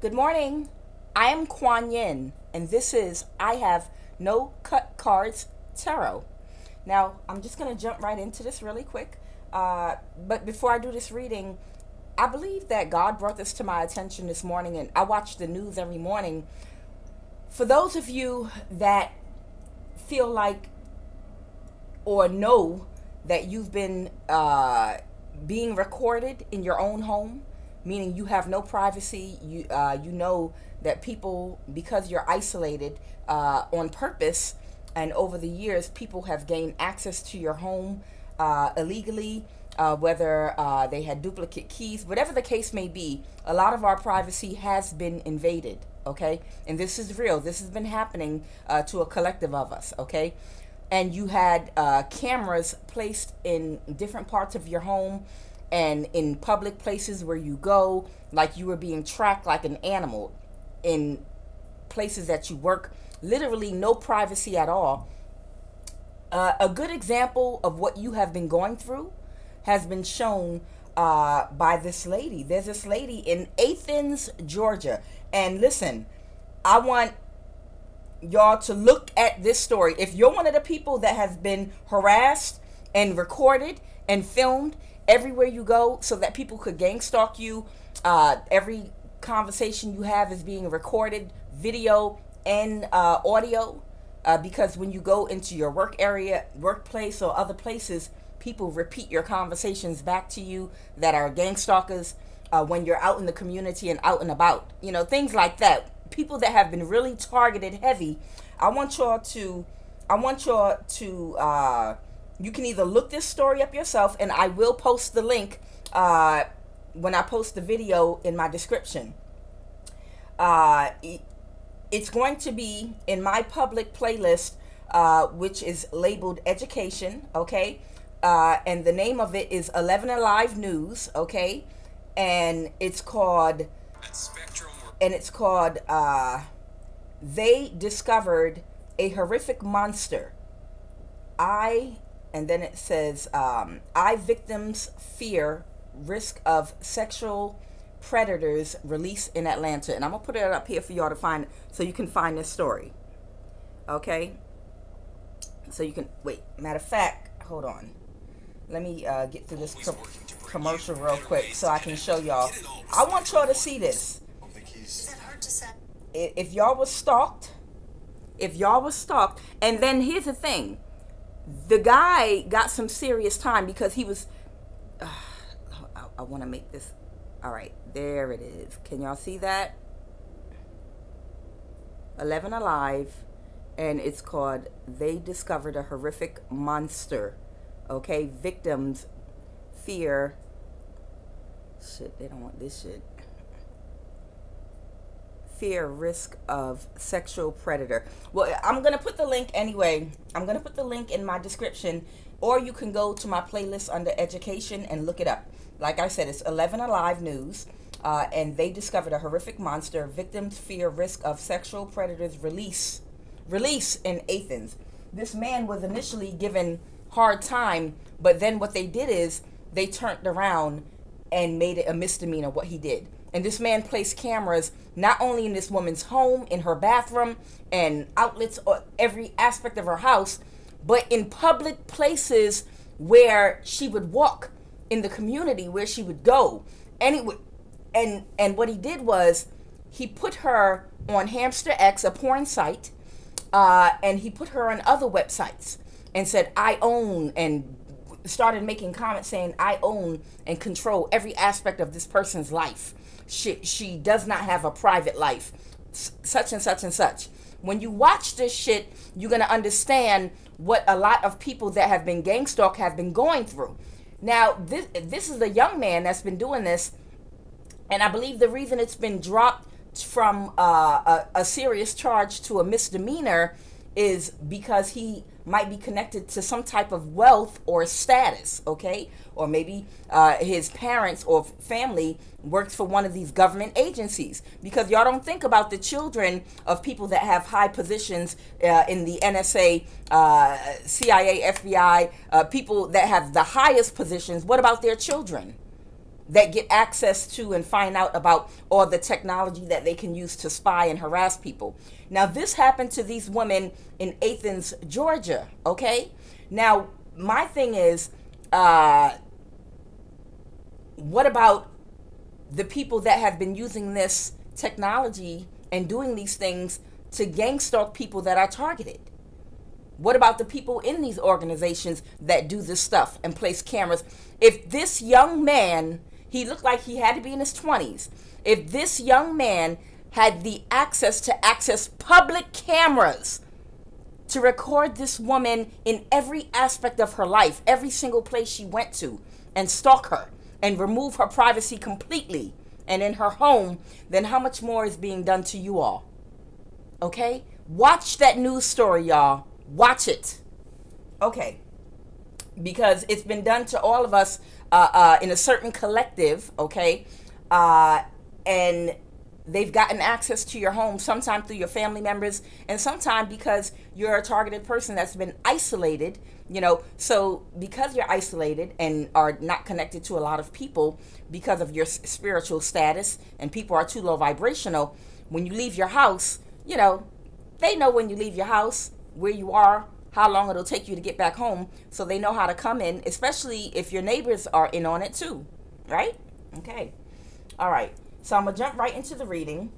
Good morning. I am Quan Yin, and this is I Have No Cut Cards Tarot. Now, I'm just going to jump right into this really quick. But before I do this reading, I believe that God brought this to my attention this morning, and I watch the news every morning. For those of you that feel like or know that you've been being recorded in your own home, meaning you have no privacy, you know that people, because you're isolated on purpose, and over the years people have gained access to your home illegally, whether they had duplicate keys, whatever the case may be. A lot of our privacy has been invaded, okay? And this is real. This has been happening to a collective of us, okay? And you had cameras placed in different parts of your home and in public places where you go, like you were being tracked like an animal, in places that you work, literally no privacy at all. A good example of what you have been going through has been shown by this lady. There's this lady in Athens, Georgia. And listen, I want y'all to look at this story. If you're one of the people that has been harassed and recorded and filmed everywhere you go so that people could gang stalk you, every conversation you have is being recorded, video and audio, because when you go into your work area, workplace or other places, people repeat your conversations back to you that are gang stalkers. When you're out in the community and out and about, you know, things like that. People that have been really targeted heavy. I want y'all to you can either look this story up yourself, and I will post the link when I post the video in my description. It's going to be in my public playlist, which is labeled education, okay? And the name of it is 11 Alive News, okay? And it's called They Discovered a Horrific Monster. And then it says, victims fear risk of sexual predators release in Atlanta. And I'm going to put it up here for y'all to find, so you can find this story. Okay? So you can, wait, matter of fact, hold on. Let me get through this commercial real quick so I can show y'all. I want y'all to see this. If y'all was stalked, and then here's the thing. The guy got some serious time because he was, I want to make this, all right, there it is. Can y'all see that? 11 Alive, and it's called They Discovered a Horrific Monster. Okay, victims fear, shit, they don't want this shit. Fear risk of sexual predator. Well, I'm going to put the link anyway. I'm going to put the link in my description, or you can go to my playlist under education and look it up. Like I said, it's 11 Alive News, and They Discovered a Horrific Monster. Victims fear risk of sexual predators release in Athens. This man was initially given hard time, but then what they did is they turned around and made it a misdemeanor what he did. And this man placed cameras not only in this woman's home, in her bathroom, and outlets, or every aspect of her house, but in public places where she would walk, in the community where she would go. And what he did was he put her on Hamster X, a porn site, and he put her on other websites and said, I own, and started making comments saying, I own and control every aspect of this person's life. She does not have a private life, such and such and such. When you watch this shit, you're going to understand what a lot of people that have been gang stalked have been going through. Now, this is a young man that's been doing this, and I believe the reason it's been dropped from a serious charge to a misdemeanor is because he might be connected to some type of wealth or status, okay? Or maybe his parents or family works for one of these government agencies, because y'all don't think about the children of people that have high positions in the NSA, CIA, FBI, people that have the highest positions. What about their children? that get access to and find out about all the technology that they can use to spy and harass people. Now, this happened to these women in Athens, Georgia, okay? Now, my thing is, what about the people that have been using this technology and doing these things to gang stalk people that are targeted? What about the people in these organizations that do this stuff and place cameras? If this young man, he looked like he had to be in his 20s. If this young man had the access to access public cameras to record this woman in every aspect of her life, every single place she went to, and stalk her and remove her privacy completely and in her home, then how much more is being done to you all? Okay? Watch that news story, y'all. Watch it. Okay. Because it's been done to all of us in a certain collective, okay? And they've gotten access to your home, sometimes through your family members, and sometimes because you're a targeted person that's been isolated, you know. So because you're isolated and are not connected to a lot of people because of your spiritual status, and people are too low vibrational, when you leave your house, you know, they know when you leave your house, where you are, how long it'll take you to get back home, so they know how to come in, especially if your neighbors are in on it too, right? Okay. All right. So I'm going to jump right into the reading.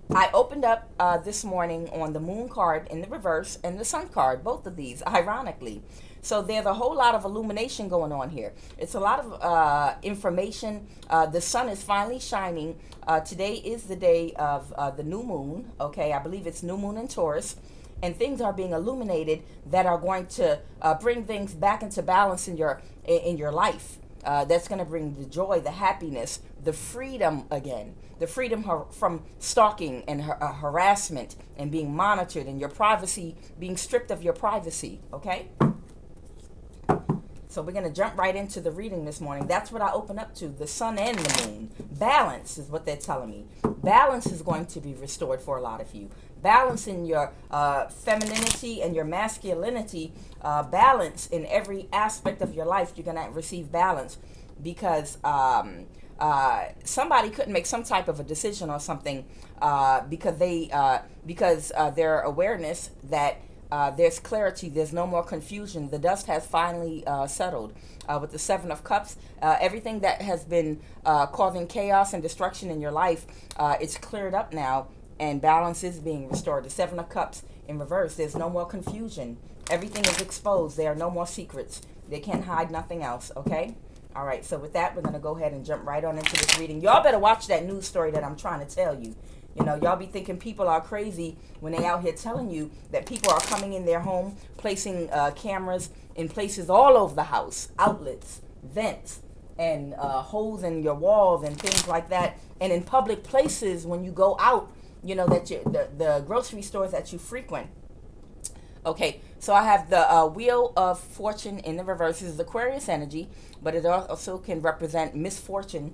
I opened up this morning on the moon card in the reverse and the sun card, both of these, ironically. So there's a whole lot of illumination going on here. It's a lot of information. The sun is finally shining. Today is the day of the new moon. Okay, I believe it's new moon in Taurus. And things are being illuminated that are going to bring things back into balance in your life. That's going to bring the joy, the happiness, the freedom again. The freedom from stalking and harassment and being monitored, and your privacy, being stripped of your privacy, okay? So we're going to jump right into the reading this morning. That's what I open up to, the sun and the moon. Balance is what they're telling me. Balance is going to be restored for a lot of you. Balance in your femininity and your masculinity. Balance in every aspect of your life. You're going to receive balance because somebody couldn't make some type of a decision or something because their awareness that there's clarity, there's no more confusion. The dust has finally settled with the Seven of Cups. Everything that has been causing chaos and destruction in your life, it's cleared up now, and balance is being restored. The Seven of Cups in reverse, there's no more confusion. Everything is exposed. There are no more secrets. They can't hide nothing else, okay? All right, so with that, we're going to go ahead and jump right on into this reading. Y'all better watch that news story that I'm trying to tell you. You know, y'all be thinking people are crazy when they out here telling you that people are coming in their home, placing cameras in places all over the house, outlets, vents, and holes in your walls and things like that. And in public places when you go out, you know, that the grocery stores that you frequent. Okay, so I have the Wheel of Fortune in the reverse. This is Aquarius energy, but it also can represent misfortune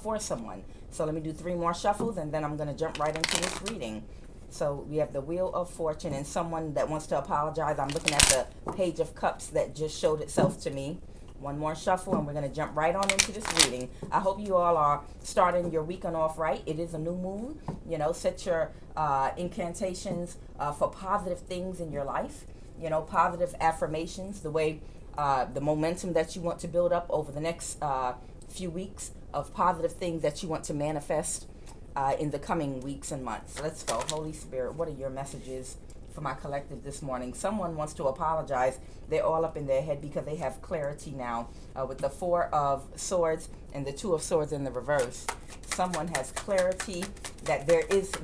for someone. So let me do 3 more shuffles, and then I'm going to jump right into this reading. So we have the Wheel of Fortune and someone that wants to apologize. I'm looking at the Page of Cups that just showed itself to me. 1 more shuffle, and we're going to jump right on into this reading. I hope you all are starting your weekend off right. It is a new moon. You know, set your incantations for positive things in your life. You know, positive affirmations, the way, the momentum that you want to build up over the next few weeks of positive things that you want to manifest in the coming weeks and months. Let's go. Holy Spirit, what are your messages for my collective this morning? Someone wants to apologize. They're all up in their head because they have clarity now with the 4 of Swords and the 2 of Swords in the reverse. Someone has clarity that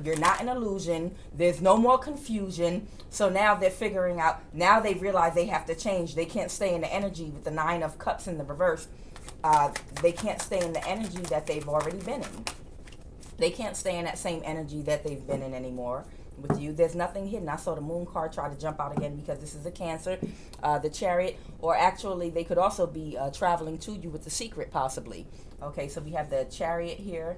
you're not an illusion. There's no more confusion. So now they're figuring out, now they realize they have to change. They can't stay in the energy with the 9 of Cups in the reverse. They can't stay in the energy that they've already been in. They can't stay in that same energy that they've been in anymore. With you, there's nothing hidden. I saw the moon card try to jump out again because this is a Cancer, the Chariot, or actually they could also be traveling to you with the Secret, possibly. Okay, so we have the Chariot here.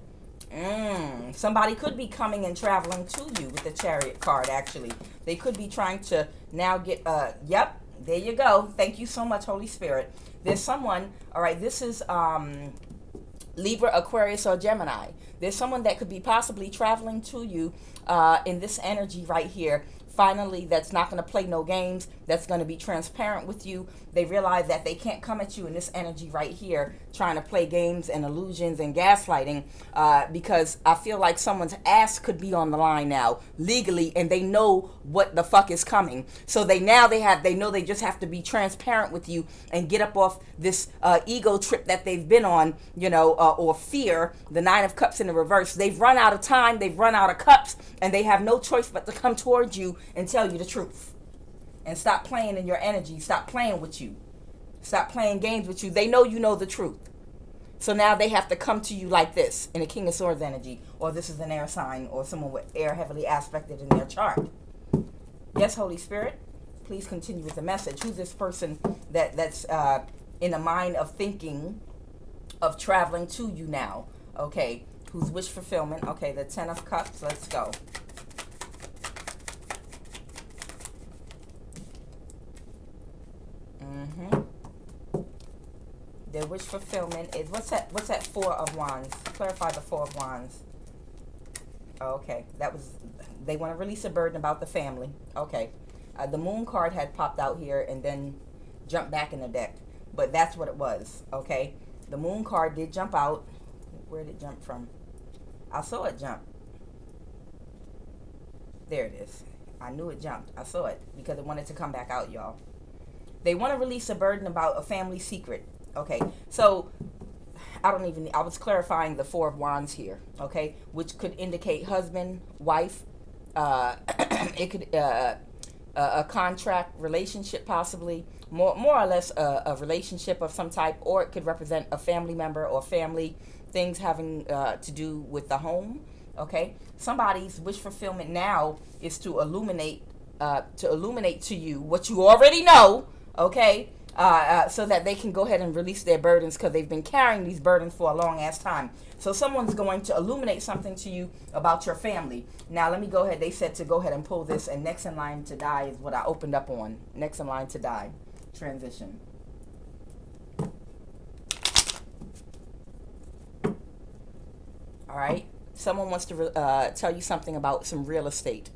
Somebody could be coming and traveling to you with the Chariot card, actually. They could be trying to now get, yep, there you go. Thank you so much, Holy Spirit. There's someone, all right, this is Libra, Aquarius, or Gemini. There's someone that could be possibly traveling to you in this energy right here. Finally, that's not going to play no games. That's going to be transparent with you. They realize that they can't come at you in this energy right here trying to play games and illusions and gaslighting, because I feel like someone's ass could be on the line now legally, and they know what the fuck is coming. So they know they just have to be transparent with you and get up off this ego trip that they've been on, or fear, the Nine of Cups in the reverse. They've run out of time, they've run out of cups, and they have no choice but to come towards you and tell you the truth. And stop playing in your energy. Stop playing with you. Stop playing games with you. They know you know the truth. So now they have to come to you like this, in a King of Swords energy, or this is an air sign, or someone with air heavily aspected in their chart. Yes, Holy Spirit, please continue with the message. Who's this person that's in the mind of thinking of traveling to you now? Okay, who's wish fulfillment? Okay, the Ten of Cups. Let's go. Their wish fulfillment is, what's that Four of Wands? Clarify the Four of Wands. Okay, they want to release a burden about the family. Okay, the Moon card had popped out here and then jumped back in the deck, but that's what it was. Okay, the Moon card did jump out. Where did it jump from? I saw it jump. There it is. I knew it jumped. I saw it because it wanted to come back out, y'all. They want to release a burden about a family secret. Okay, so I was clarifying the Four of Wands here, okay, which could indicate husband, wife, it could, a contract relationship possibly, more or less a relationship of some type, or it could represent a family member or family things having to do with the home, okay. Somebody's wish fulfillment now is to illuminate to you what you already know, okay. So that they can go ahead and release their burdens, because they've been carrying these burdens for a long ass time. So someone's going to illuminate something to you about your family. Now let me go ahead. They said to go ahead and pull this, and next in line to die is what I opened up on. Next in line to die. Transition. All right. Someone wants to tell you something about some real estate.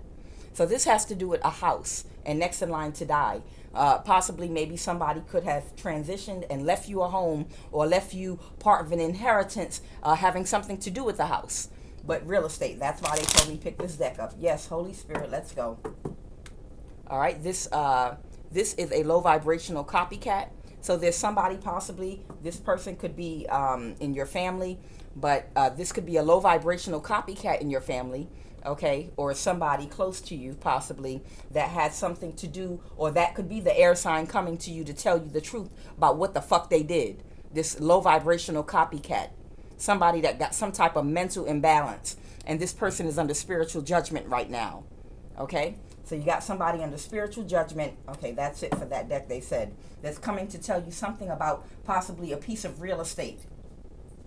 So this has to do with a house, and next in line to die. Possibly maybe somebody could have transitioned and left you a home, or left you part of an inheritance having something to do with the house. But real estate, that's why they told me pick this deck up. Yes, Holy Spirit, let's go. All right, this is a low vibrational copycat. So there's somebody, possibly this person could be in your family, but this could be a low vibrational copycat in your family. Okay, or somebody close to you possibly that has something to do, or that could be the air sign coming to you to tell you the truth about what the fuck they did. This low vibrational copycat, somebody that got some type of mental imbalance, and this person is under spiritual judgment right now. Okay, so you got somebody under spiritual judgment. Okay, that's it for that deck. They said that's coming to tell you something about possibly a piece of real estate.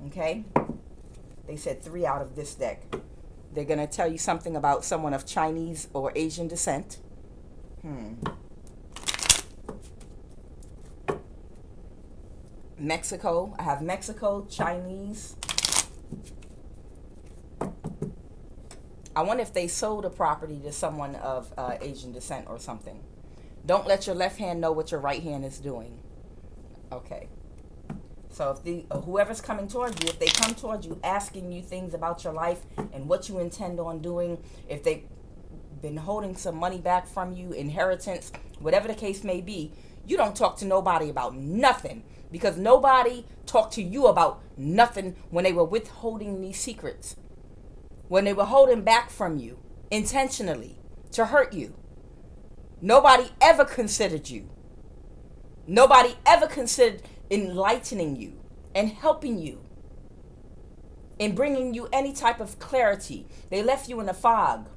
Okay, they said 3 out of this deck. They're going to tell you something about someone of Chinese or Asian descent. Mexico. I have Mexico, Chinese. I wonder if they sold a property to someone of Asian descent or something. Don't let your left hand know what your right hand is doing. Okay. So if whoever's coming towards you, if they come towards you asking you things about your life and what you intend on doing, if they've been holding some money back from you, inheritance, whatever the case may be, you don't talk to nobody about nothing, because nobody talked to you about nothing when they were withholding these secrets, when they were holding back from you intentionally to hurt you. Nobody ever considered you. Nobody ever considered enlightening you and helping you and bringing you any type of clarity. They left you in a fog.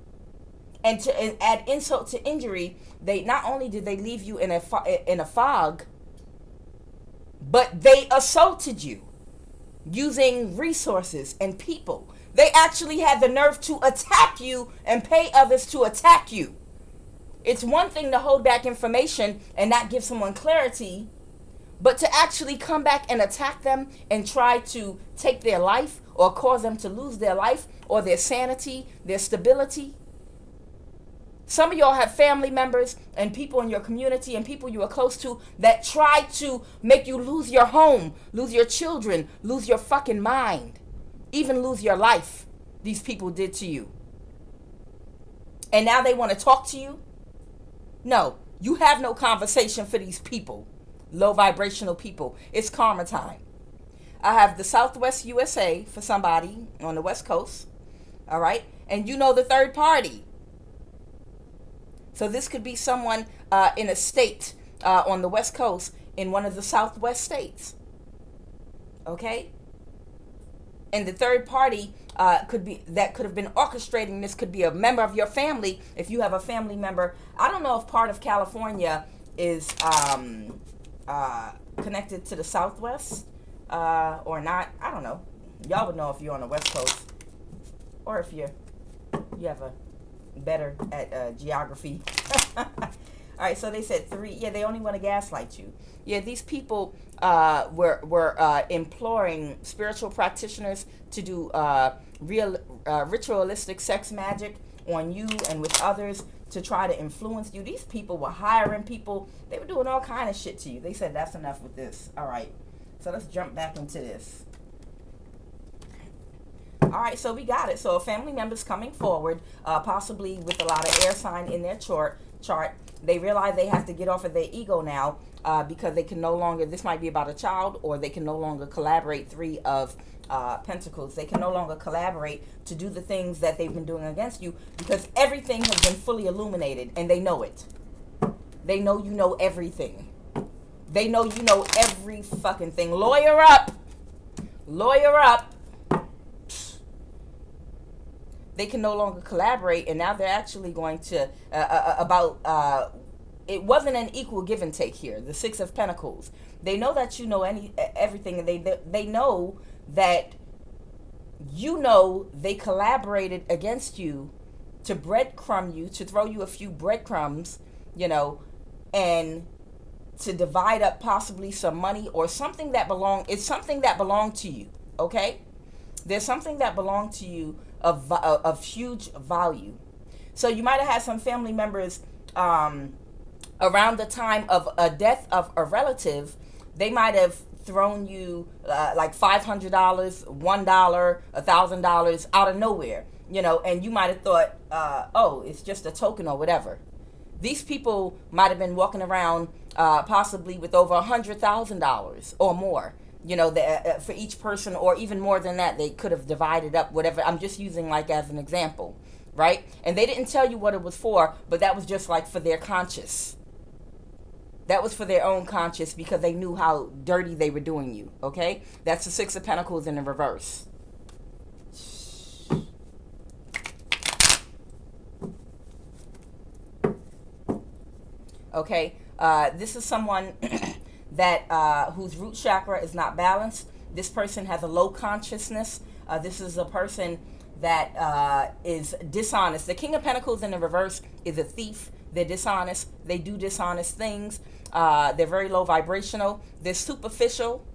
And to add insult to injury, they not only did they leave you in a fog, but they assaulted you using resources and people. They actually had the nerve to attack you and pay others to attack you. It's one thing to hold back information and not give someone clarity, But to actually come back and attack them and try to take their life or cause them to lose their life or their sanity, their stability. Some of y'all have family members and people in your community and people you are close to that try to make you lose your home, lose your children, lose your fucking mind, even lose your life. These people did to you. And now they want to talk to you? No, you have no conversation for these people. Low vibrational people. It's karma time. I have the Southwest USA for somebody on the West Coast. All right. And you know the third party. So this could be someone in a state on the West Coast in one of the Southwest states. Okay. And the third party could have been orchestrating this, could be a member of your family. If you have a family member, I don't know if part of California is connected to the Southwest or not. I don't know. Y'all would know if you're on the West Coast, or if you have a better at geography. All right, so they said 3. Yeah, they only want to gaslight you. Yeah, these people were imploring spiritual practitioners to do ritualistic sex magic on you and with others to try to influence you. These people were hiring people. They were doing all kind of shit to you. They said, that's enough with this. All right, so let's jump back into this. All right, so we got it. So a family member's coming forward, possibly with a lot of air sign in their chart. They realize they have to get off of their ego now because they can no longer, this might be about a child, or they can no longer collaborate. 3 of Pentacles. They can no longer collaborate to do the things that they've been doing against you because everything has been fully illuminated and they know it. They know you know everything. They know you know every fucking thing. Lawyer up. Lawyer up. They can no longer collaborate, and now they're actually going to it wasn't an equal give and take here. The 6 of Pentacles. They know that you know everything. They know that they collaborated against you to breadcrumb you, to throw you a few breadcrumbs, and to divide up possibly some money or something that it's something that belonged to you. Okay, there's something that belonged to you of huge value. So you might have had some family members around the time of a death of a relative. They might have thrown you like $500, $1, $1,000 out of nowhere, and you might have thought, oh, it's just a token or whatever. These people might have been walking around possibly with over $100,000 or more. For each person, or even more than that. They could have divided up whatever. I'm just using like as an example, right? And they didn't tell you what it was for, but that was just like for their conscience. That was for their own conscience because they knew how dirty they were doing you, okay? That's the 6 of Pentacles in the reverse. Okay, this is someone that whose root chakra is not balanced. This person has a low consciousness. This is a person that is dishonest. The King of Pentacles in the reverse is a thief. They're dishonest. They do dishonest things. They're very low vibrational. They're superficial.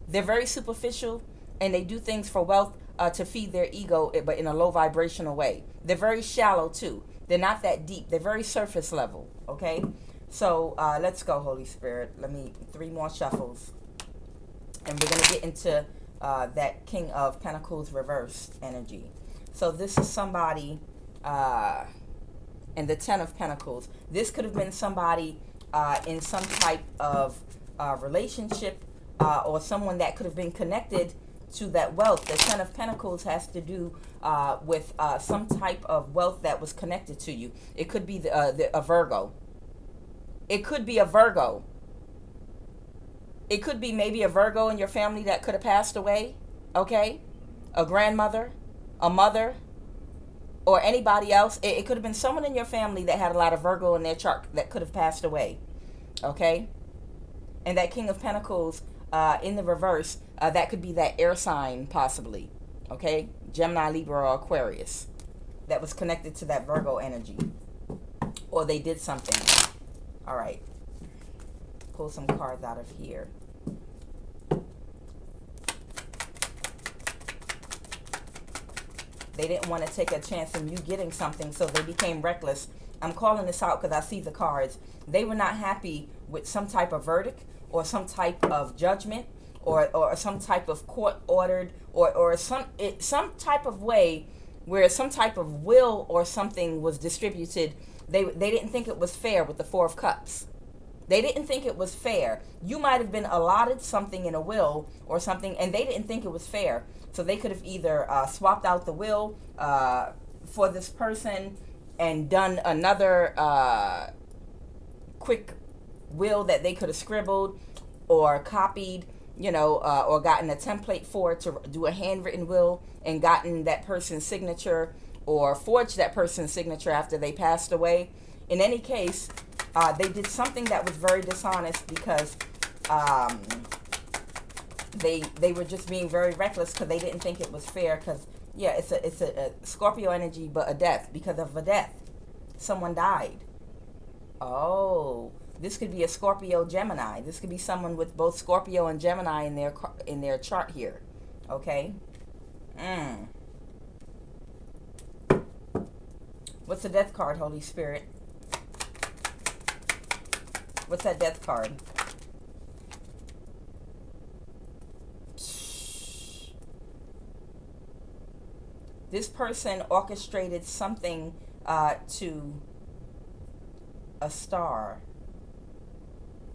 They're very superficial, and they do things for wealth to feed their ego, but in a low vibrational way. They're very shallow too. They're not that deep. They're very surface level. Okay. So let's go, Holy Spirit. 3 more shuffles. And we're going to get into that King of Pentacles reverse energy. So this is somebody in the 10 of Pentacles. This could have been somebody in some type of relationship or someone that could have been connected to that wealth. The 10 of Pentacles has to do with some type of wealth that was connected to you. It could be a Virgo. It could be a Virgo. It could be maybe a Virgo in your family that could have passed away, okay? A grandmother, a mother, or anybody else. It could have been someone in your family that had a lot of Virgo in their chart that could have passed away, okay? And that King of Pentacles in the reverse, that could be that air sign possibly, okay? Gemini, Libra, or Aquarius that was connected to that Virgo energy. Or they did something. All right. pull some cards out of here. They didn't want to take a chance in you getting something, so they became reckless. I'm calling this out because I see the cards. They were not happy with some type of verdict or some type of judgment or some type of court ordered or some type of way where some type of will or something was distributed. They didn't think it was fair with the Four of Cups. They didn't think it was fair. You might have been allotted something in a will or something, and they didn't think it was fair. So they could have either swapped out the will for this person and done another quick will that they could have scribbled or copied, or gotten a template for to do a handwritten will and gotten that person's signature or forged that person's signature after they passed away. In any case, they did something that was very dishonest because they were just being very reckless because they didn't think it was fair. Because it's a Scorpio energy, but a death, because of a death. Someone died. Oh, this could be a Scorpio Gemini. This could be someone with both Scorpio and Gemini in their chart here. Okay. What's the death card, Holy Spirit? What's that death card? This person orchestrated something to a star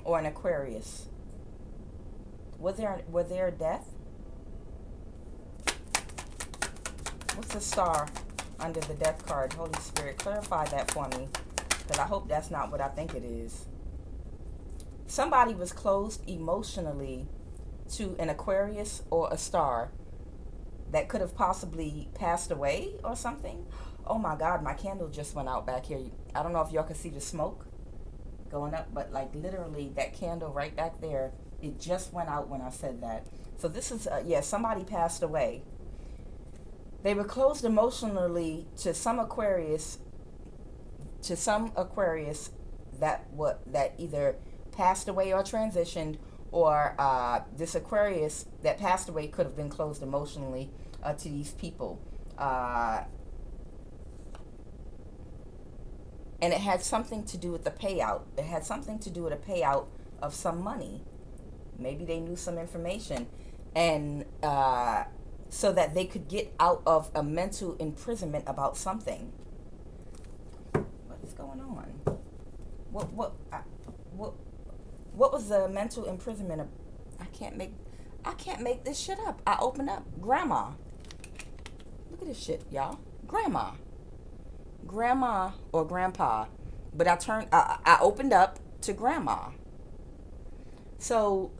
or an Aquarius. Was there a death? What's the star under the death card? Holy Spirit, clarify that for me, because I hope that's not what I think it is. Somebody was closed emotionally to an Aquarius or a star that could have possibly passed away or something. Oh my God, my candle just went out back here. I don't know if y'all can see the smoke going up, but like literally that candle right back there, it just went out when I said that. So this is, somebody passed away. They were closed emotionally to some Aquarius that either passed away or transitioned, or this Aquarius that passed away could have been closed emotionally to these people. And it had something to do with the payout. It had something to do with a payout of some money. Maybe they knew some information. And so that they could get out of a mental imprisonment about something. What is going on? What was the mental imprisonment of? I can't make this shit up. I open up. Grandma. Look at this shit, y'all. Grandma or grandpa. But I opened up to grandma. So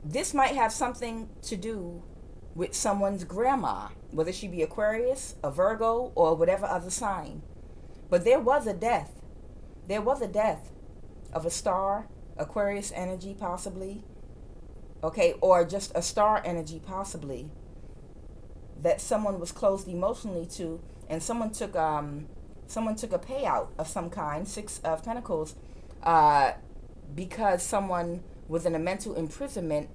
this might have something to do with someone's grandma, whether she be Aquarius, a Virgo, or whatever other sign. But there was a death. There was a death of a star, Aquarius energy possibly, okay, or just a star energy possibly, that someone was closed emotionally to, and someone took a payout of some kind, Six of Pentacles, because someone was in a mental imprisonment.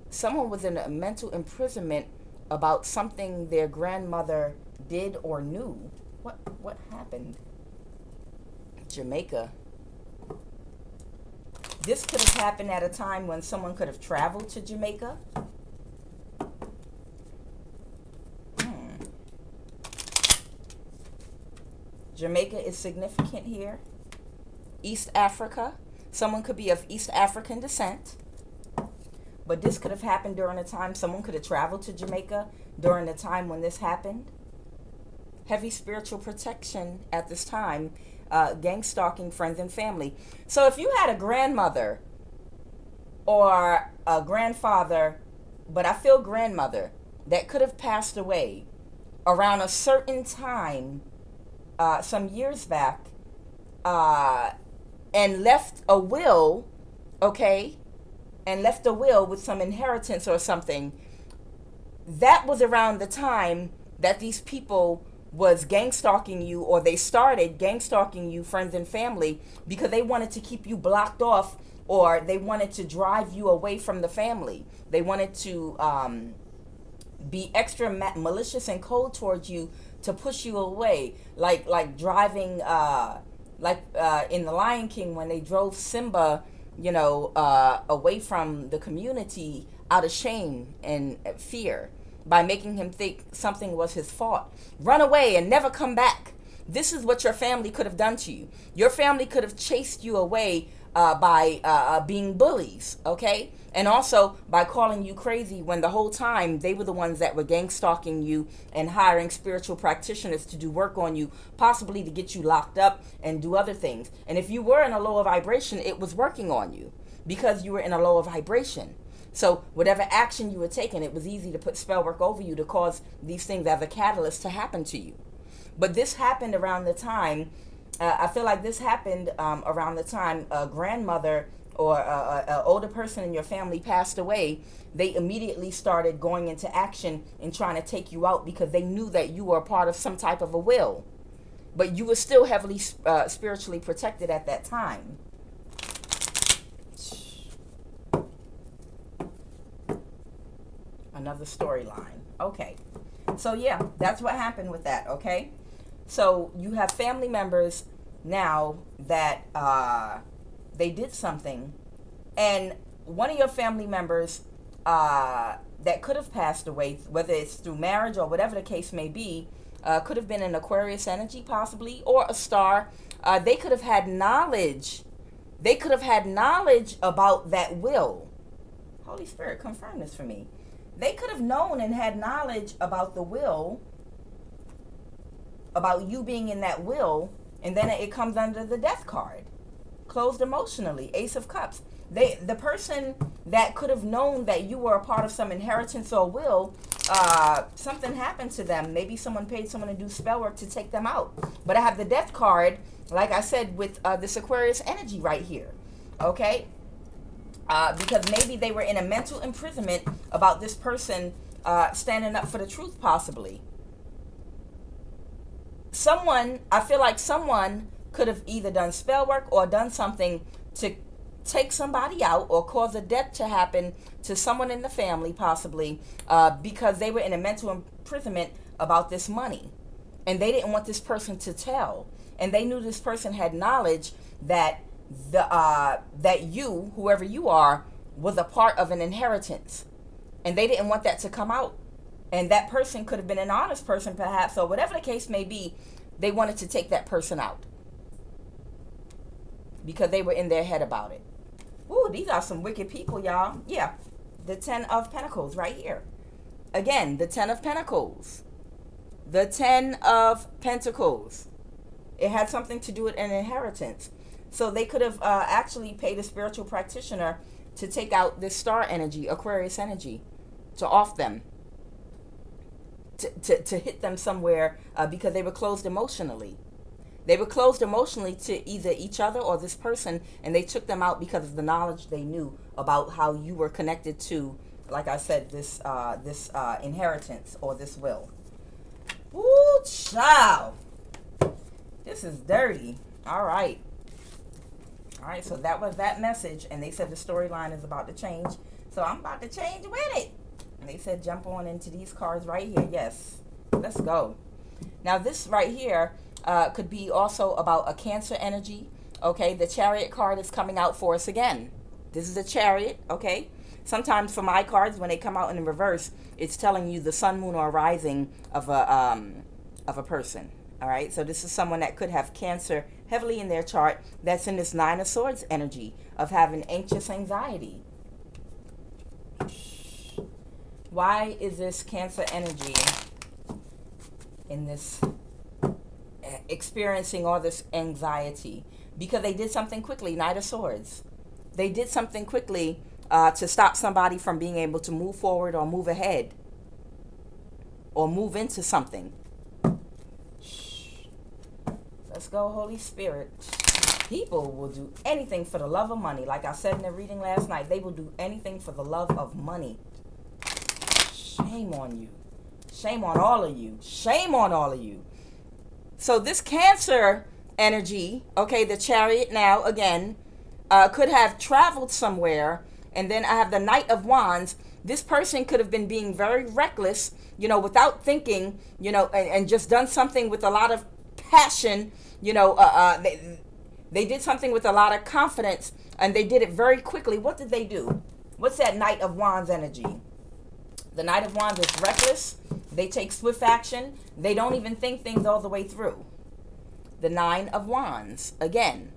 Someone was in a mental imprisonment about something their grandmother did or knew. What happened? Jamaica. This could have happened at a time when someone could have traveled to Jamaica. Jamaica is significant here. East Africa. Someone could be of East African descent. But this could have happened during a time someone could have traveled to Jamaica during the time when this happened. Heavy spiritual protection at this time. Gang stalking friends and family. So if you had a grandmother or a grandfather, but I feel grandmother, that could have passed away around a certain time, some years back, and left a will, okay, and left a will with some inheritance or something, that was around the time that these people was gang stalking you, or they started gang stalking you, friends and family, because they wanted to keep you blocked off, or they wanted to drive you away from the family. They wanted to be extra malicious and cold towards you to push you away, like driving in the Lion King, when they drove Simba, away from the community out of shame and fear, by making him think something was his fault. Run away and never come back. This is what your family could have done to you. Your family could have chased you away by being bullies, okay? And also by calling you crazy, when the whole time they were the ones that were gang stalking you and hiring spiritual practitioners to do work on you, possibly to get you locked up and do other things. And if you were in a lower vibration, it was working on you because you were in a lower vibration. So whatever action you were taking, it was easy to put spell work over you to cause these things as a catalyst to happen to you. But this happened around the time, I feel like this happened around the time a grandmother or an older person in your family passed away. They immediately started going into action and trying to take you out, because they knew that you were a part of some type of a will. But you were still heavily spiritually protected at that time. Another storyline. Okay. So yeah, that's what happened with that, okay? So you have family members now that they did something, and one of your family members that could have passed away, whether it's through marriage or whatever the case may be, could have been an Aquarius energy possibly, or a star. They could have had knowledge. They could have had knowledge about that will. Holy Spirit, confirm this for me. They could have known and had knowledge about the will, about you being in that will, and then it comes under the Death card. Closed emotionally, Ace of Cups. The person that could have known that you were a part of some inheritance or will, something happened to them. Maybe someone paid someone to do spell work to take them out. But I have the Death card, like I said, with this Aquarius energy right here. Okay? Because maybe they were in a mental imprisonment about this person standing up for the truth, possibly. I feel like someone could have either done spell work or done something to take somebody out or cause a death to happen to someone in the family, possibly, because they were in a mental imprisonment about this money. And they didn't want this person to tell. And they knew this person had knowledge that that you, whoever you are, was a part of an inheritance, and they didn't want that to come out. And that person could have been an honest person, perhaps, or whatever the case may be. They wanted to take that person out because they were in their head about it. Ooh, these are some wicked people, y'all. Yeah, the 10 of Pentacles right here. Again, the 10 of Pentacles. The 10 of Pentacles. It had something to do with an inheritance. So they could have actually paid a spiritual practitioner to take out this star energy, Aquarius energy, to off them, to hit them somewhere, because they were closed emotionally. They were closed emotionally to either each other or this person, and they took them out because of the knowledge they knew about how you were connected to, like I said, this inheritance or this will. Ooh, child. This is dirty. All right. All right, so that was that message, and they said the storyline is about to change. So I'm about to change with it. And they said jump on into these cards right here. Yes, let's go. Now this right here could be also about a Cancer energy. Okay, the Chariot card is coming out for us again. This is a Chariot, okay? Sometimes for my cards, when they come out in the reverse, it's telling you the sun, moon, or rising of a person. All right, so this is someone that could have Cancer heavily in their chart, that's in this 9 of Swords energy of having anxious anxiety. Why is this Cancer energy in this experiencing all this anxiety? Because they did something quickly. Knight of Swords. They did something quickly to stop somebody from being able to move forward or move ahead or move into something. Let's go, Holy Spirit. People will do anything for the love of money. Like I said in the reading last night, they will do anything for the love of money. Shame on you. Shame on all of you. Shame on all of you. So this Cancer energy, okay, the Chariot now, again, could have traveled somewhere. And then I have the Knight of Wands. This person could have been being very reckless, without thinking, and just done something with a lot of passion. They did something with a lot of confidence, and they did it very quickly. What did they do? What's that Knight of Wands energy? The Knight of Wands is reckless. They take swift action. They don't even think things all the way through. The Nine of Wands, again.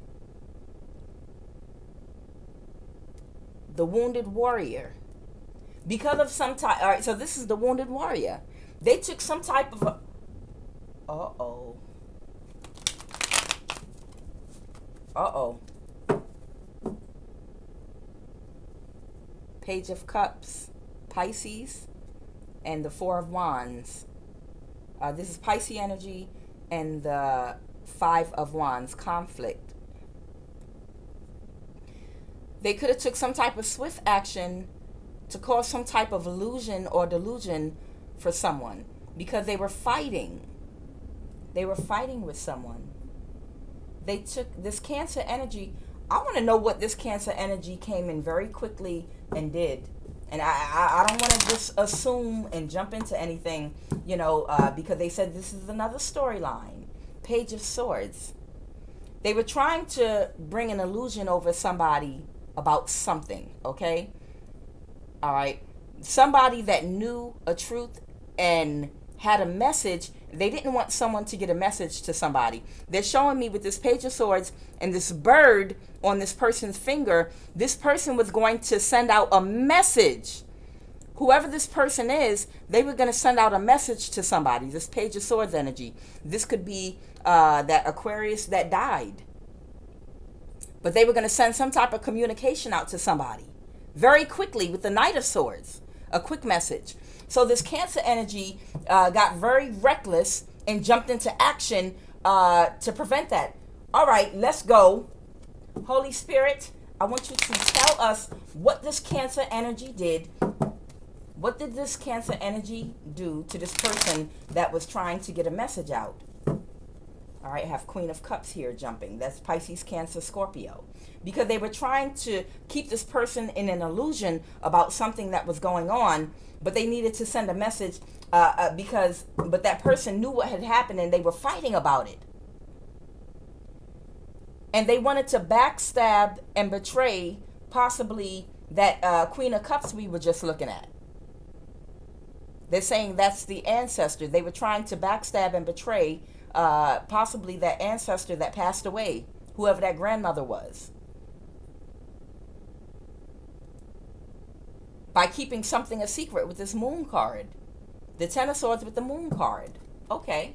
The Wounded Warrior. Because of some type, all right, so this is the Wounded Warrior. They took some type of uh-oh. Page of Cups, Pisces, and the Four of Wands. This is Pisces energy, and the Five of Wands, conflict. They could have took some type of swift action to cause some type of illusion or delusion for someone, because they were fighting. They were fighting with someone. They took this Cancer energy. I want to know what this Cancer energy came in very quickly and did. And I don't want to just assume and jump into anything, because they said this is another storyline. Page of Swords. They were trying to bring an illusion over somebody about something, okay? All right. Somebody that knew a truth and had a message. They didn't want someone to get a message to somebody. They're showing me with this Page of Swords and this bird on this person's finger, this person was going to send out a message. Whoever this person is, they were going to send out a message to somebody. This Page of Swords energy. This could be that Aquarius that died. But they were going to send some type of communication out to somebody very quickly with the Knight of Swords. A quick message. So this Cancer energy got very reckless and jumped into action to prevent that. All right, let's go. Holy Spirit, I want you to tell us what this Cancer energy did. What did this Cancer energy do to this person that was trying to get a message out? All right, I have Queen of Cups here jumping. That's Pisces, Cancer, Scorpio. Because they were trying to keep this person in an illusion about something that was going on, but they needed to send a message but that person knew what had happened and they were fighting about it. And they wanted to backstab and betray possibly that Queen of Cups we were just looking at. They're saying that's the ancestor. They were trying to backstab and betray possibly that ancestor that passed away, whoever that grandmother was, by keeping something a secret with this Moon card. The Ten of Swords with the Moon card. Okay.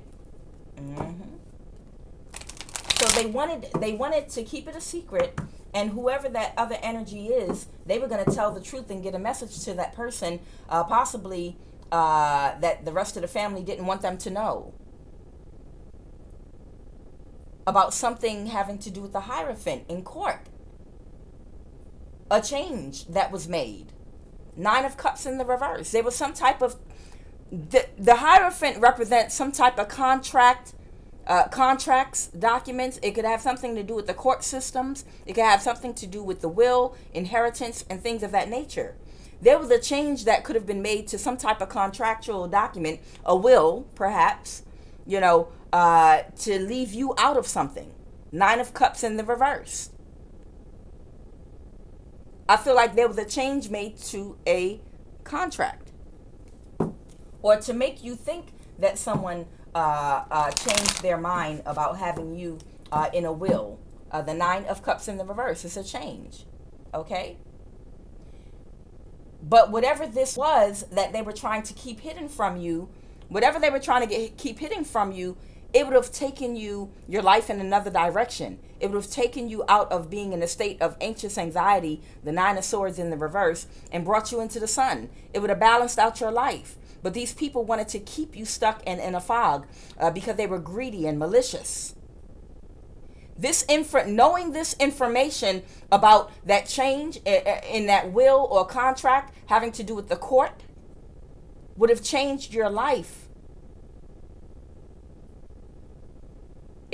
So they wanted to keep it a secret, and whoever that other energy is, they were going to tell the truth and get a message to that person, possibly that the rest of the family didn't want them to know, about something having to do with the Hierophant in court. A change that was made. Nine of Cups in the reverse. There was some type of... The Hierophant represents some type of contracts, documents. It could have something to do with the court systems. It could have something to do with the will, inheritance, and things of that nature. There was a change that could have been made to some type of contractual document, a will, perhaps, to leave you out of something. Nine of Cups in the reverse. I feel like there was a change made to a contract, or to make you think that someone changed their mind about having you in a will. The Nine of Cups in the reverse is a change. Okay? But whatever this was that they were trying to keep hidden from you, whatever they were trying to keep hidden from you, it would have taken your life in another direction. It would have taken you out of being in a state of anxious anxiety, the Nine of Swords in the reverse, and brought you into the sun. It would have balanced out your life. But these people wanted to keep you stuck in a fog because they were greedy and malicious. Knowing this information about that change in that will or contract having to do with the court would have changed your life.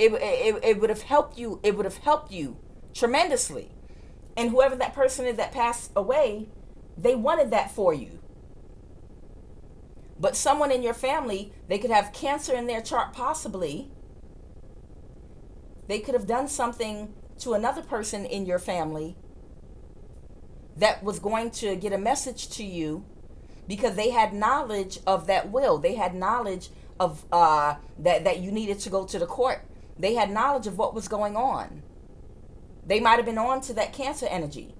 it would have helped you. It would have helped you tremendously. And whoever that person is that passed away, they wanted that for you. But someone in your family, they could have cancer in their chart possibly. They could have done something to another person in your family that was going to get a message to you because they had knowledge of that will. They had knowledge of that you needed to go to the court. They had knowledge of what was going on. They might have been on to that Cancer energy.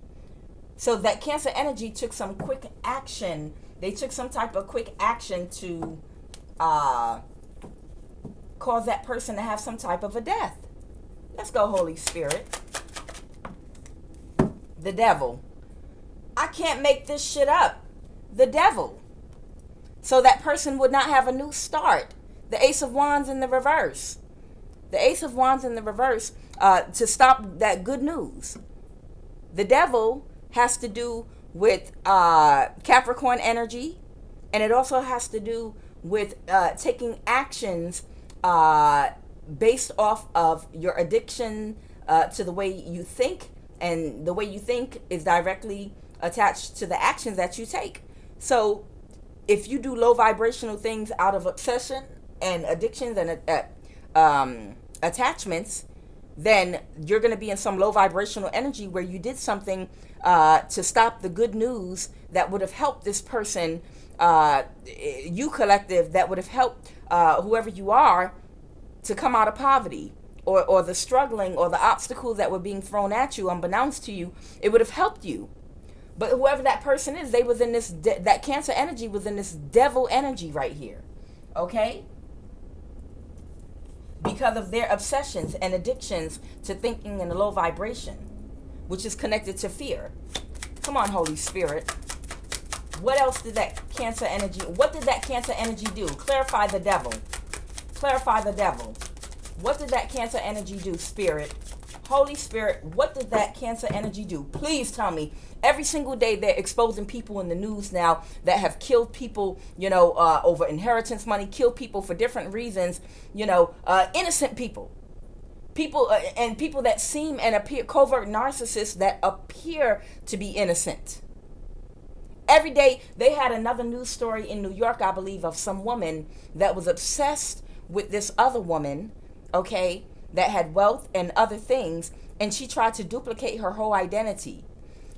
So that Cancer energy took some quick action. They took some type of quick action to cause that person to have some type of a death. Let's go, Holy Spirit. The devil. I can't make this shit up. The devil. So that person would not have a new start. The Ace of Wands in the reverse. The Ace of Wands in the reverse to stop that good news. The devil has to do with Capricorn energy, and it also has to do with taking actions based off of your addiction to the way you think, and the way you think is directly attached to the actions that you take. So if you do low vibrational things out of obsession and addictions and attachments, then you're going to be in some low vibrational energy where you did something to stop the good news that would have helped this person, you collective, that would have helped whoever you are to come out of poverty, or the struggling or the obstacles that were being thrown at you unbeknownst to you. It would have helped you. But whoever that person is, they was in this, that Cancer energy was in this devil energy right here. Okay? Because of their obsessions and addictions to thinking in a low vibration, which is connected to fear. Come on, Holy Spirit. What else did that Cancer energy, what did that Cancer energy do? Clarify the devil. Clarify the devil. What did that Cancer energy do, Spirit? Holy Spirit, what did that Cancer energy do? Please tell me. Every single day they're exposing people in the news now that have killed people, over inheritance money, killed people for different reasons, innocent people. And people that seem and appear, covert narcissists that appear to be innocent. Every day they had another news story in New York, I believe, of some woman that was obsessed with this other woman, okay, that had wealth and other things, and she tried to duplicate her whole identity.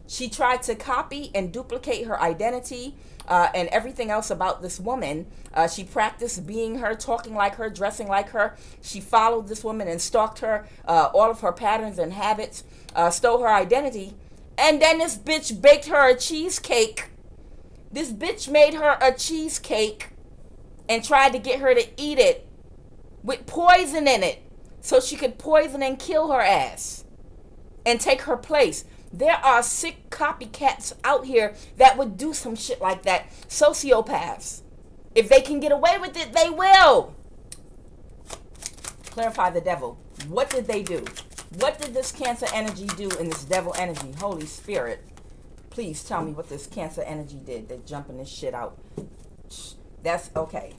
She tried to copy and duplicate her identity and everything else about this woman. She practiced being her, talking like her, dressing like her. She followed this woman and stalked her, all of her patterns and habits, stole her identity. And then this bitch baked her a cheesecake. This bitch made her a cheesecake and tried to get her to eat it with poison in it so she could poison and kill her ass and take her place. There are sick copycats out here that would do some shit like that. Sociopaths. If they can get away with it, they will. Clarify the devil. What did they do? What did this Cancer energy do in this devil energy? Holy Spirit, please tell me what this Cancer energy did. They're jumping this shit out. That's okay.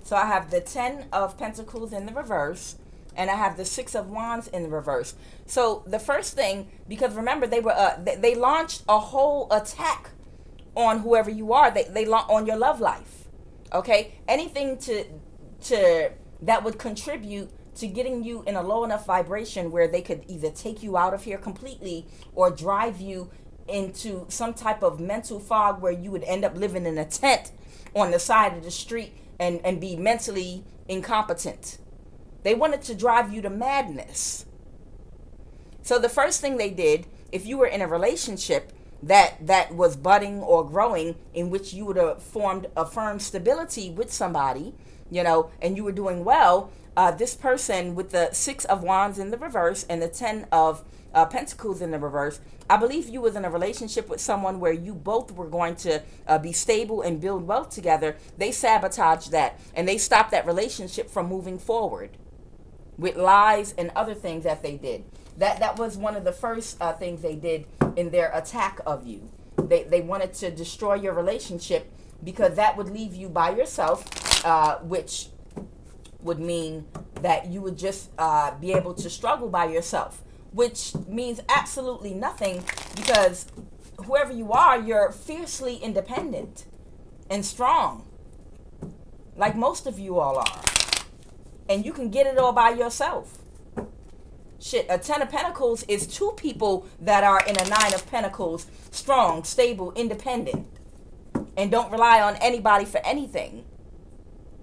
So I have the 10 of Pentacles in the reverse, and I have the 6 of Wands in the reverse. So the first thing, because remember they launched a whole attack on whoever you are. They on your love life. Okay, anything to that would contribute to getting you in a low enough vibration where they could either take you out of here completely or drive you into some type of mental fog where you would end up living in a tent on the side of the street and be mentally incompetent. They wanted to drive you to madness. So the first thing they did, if you were in a relationship that was budding or growing, in which you would have formed a firm stability with somebody, and you were doing well, this person with the 6 of Wands in the reverse and the 10 of Pentacles in the reverse, I believe you was in a relationship with someone where you both were going to be stable and build wealth together. They sabotaged that, and they stopped that relationship from moving forward with lies and other things that they did. That was one of the first things they did in their attack of you. They wanted to destroy your relationship because that would leave you by yourself, which would mean that you would just be able to struggle by yourself, which means absolutely nothing, because whoever you are, you're fiercely independent and strong, like most of you all are, and you can get it all by yourself. Shit, a 10 of Pentacles is two people that are in a 9 of Pentacles, strong, stable, independent, and don't rely on anybody for anything.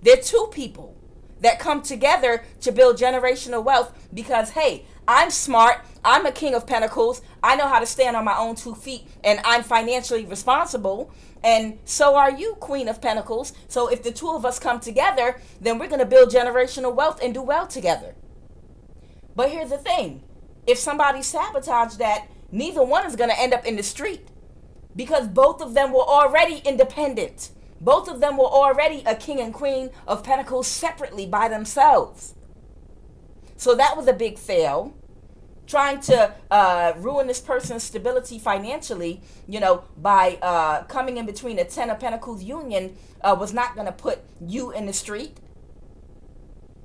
They're two people that come together to build generational wealth because, hey, I'm smart, I'm a King of Pentacles, I know how to stand on my own 2 feet, and I'm financially responsible, and so are you, Queen of Pentacles. So if the two of us come together, then we're going to build generational wealth and do well together. But here's the thing. If somebody sabotaged that, neither one is going to end up in the street, because both of them were already independent. Both of them were already a King and Queen of Pentacles separately by themselves. So that was a big fail. Trying to ruin this person's stability financially, by coming in between a 10 of Pentacles union was not going to put you in the street.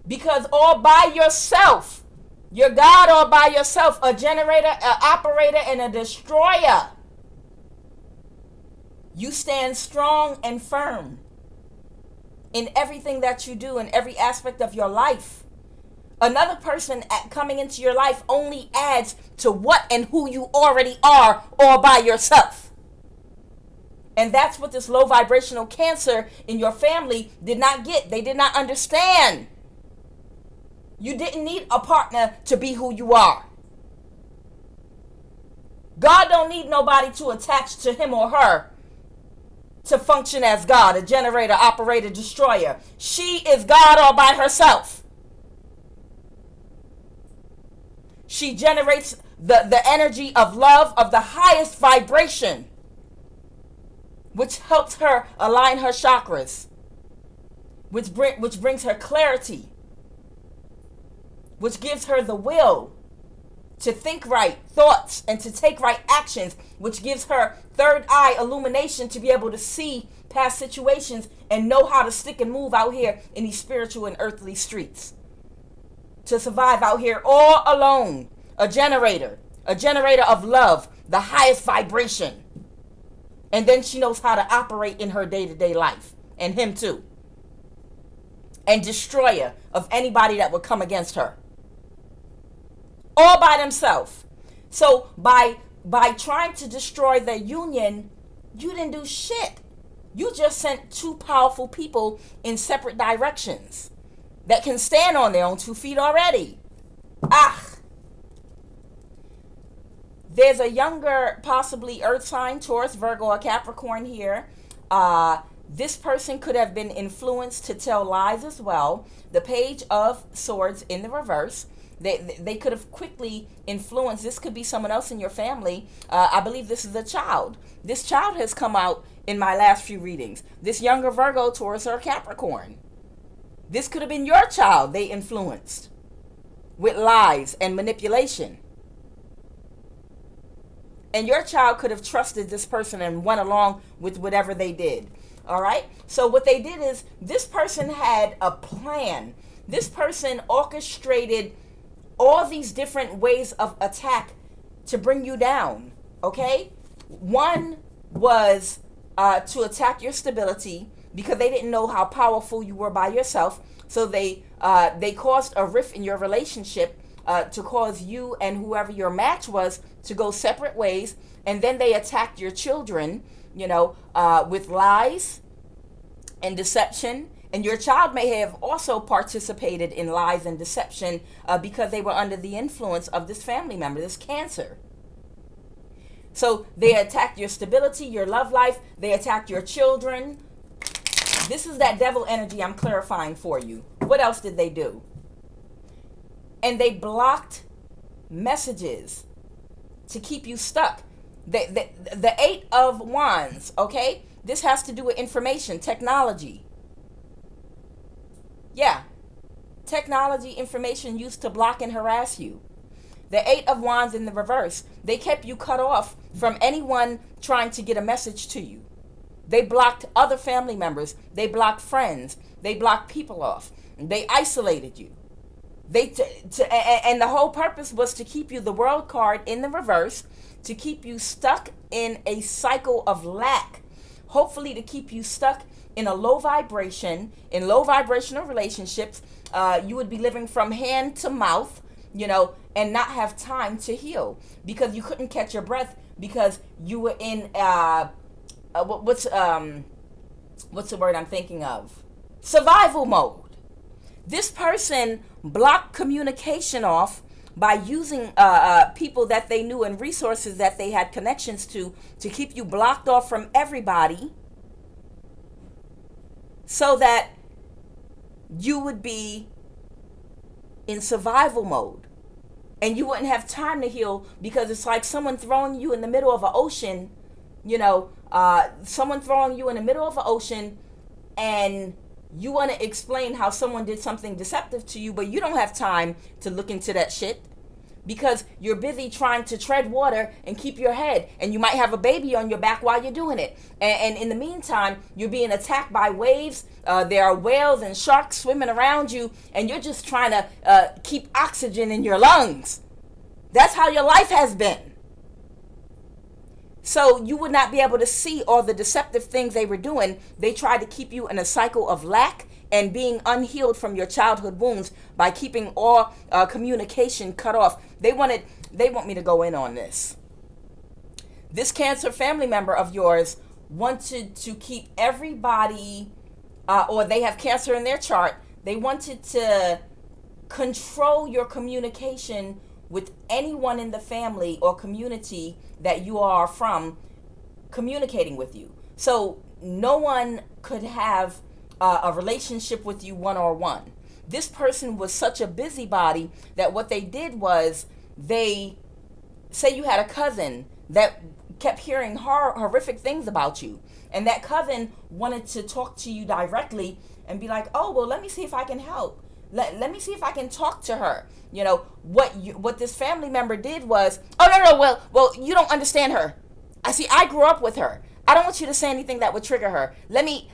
Because all by yourself, you're God all by yourself, a generator, an operator, and a destroyer. You stand strong and firm in everything that you do, in every aspect of your life. Another person coming into your life only adds to what and who you already are all by yourself. And that's what this low vibrational Cancer in your family did not get. They did not understand. You didn't need a partner to be who you are. God don't need nobody to attach to him or her to function as God, a generator, operator, destroyer. She is God all by herself. She generates the energy of love of the highest vibration, which helps her align her chakras, which brings her clarity, which gives her the will to think right thoughts and to take right actions, which gives her third eye illumination to be able to see past situations and know how to stick and move out here in these spiritual and earthly streets. To survive out here all alone. A generator of love, the highest vibration. And then she knows how to operate in her day-to-day life. And him too. And destroyer of anybody that would come against her. All by themselves. So by trying to destroy the union, you didn't do shit. You just sent two powerful people in separate directions that can stand on their own 2 feet already. There's a younger, possibly earth sign, Taurus, Virgo, or Capricorn here. This person could have been influenced to tell lies as well. The Page of Swords in the reverse. They could have quickly influenced. This could be someone else in your family. I believe this is a child. This child has come out in my last few readings. This younger Virgo, Taurus, or Capricorn. This could have been your child they influenced with lies and manipulation. And your child could have trusted this person and went along with whatever they did. All right? So what they did is this person had a plan. This person orchestrated all these different ways of attack to bring you down. Okay? One was to attack your stability because they didn't know how powerful you were by yourself. So they caused a rift in your relationship to cause you and whoever your match was to go separate ways. And then they attacked your children, with lies and deception. And your child may have also participated in lies and deception because they were under the influence of this family member, this Cancer. So they attacked your stability, your love life. They attacked your children. This is that devil energy I'm clarifying for you. What else did they do? And they blocked messages to keep you stuck. The 8 of Wands, okay? This has to do with information, technology. Yeah. Technology, information used to block and harass you. The 8 of Wands in the reverse. They kept you cut off from anyone trying to get a message to you. They blocked other family members. They blocked friends. They blocked people off. They isolated you. And the whole purpose was to keep you, the world card in the reverse, to keep you stuck in a cycle of lack. Hopefully to keep you stuck in a low vibration, in low vibrational relationships. You would be living from hand to mouth, and not have time to heal because you couldn't catch your breath because you were in what's the word I'm thinking of? Survival mode. This person blocked communication off by using people that they knew and resources that they had connections to keep you blocked off from everybody so that you would be in survival mode and you wouldn't have time to heal because it's like someone throwing you in the middle of an ocean, someone throwing you in the middle of an ocean and you want to explain how someone did something deceptive to you, but you don't have time to look into that shit because you're busy trying to tread water and keep your head, and you might have a baby on your back while you're doing it. And in the meantime, you're being attacked by waves. There are whales and sharks swimming around you, and you're just trying to keep oxygen in your lungs. That's how your life has been. So you would not be able to see all the deceptive things they were doing. They tried to keep you in a cycle of lack and being unhealed from your childhood wounds by keeping all communication cut off. They want me to go in on this. This Cancer family member of yours wanted to keep everybody, or they have Cancer in their chart, they wanted to control your communication with anyone in the family or community that you are from communicating with you. So no one could have a relationship with you one-on-one. This person was such a busybody that what they did was they say you had a cousin that kept hearing horrific things about you, and that cousin wanted to talk to you directly and be like, oh, well, let me see if I can help. Let me see if I can talk to her. What this family member did was, oh, no, well, you don't understand her. I grew up with her. I don't want you to say anything that would trigger her. Let me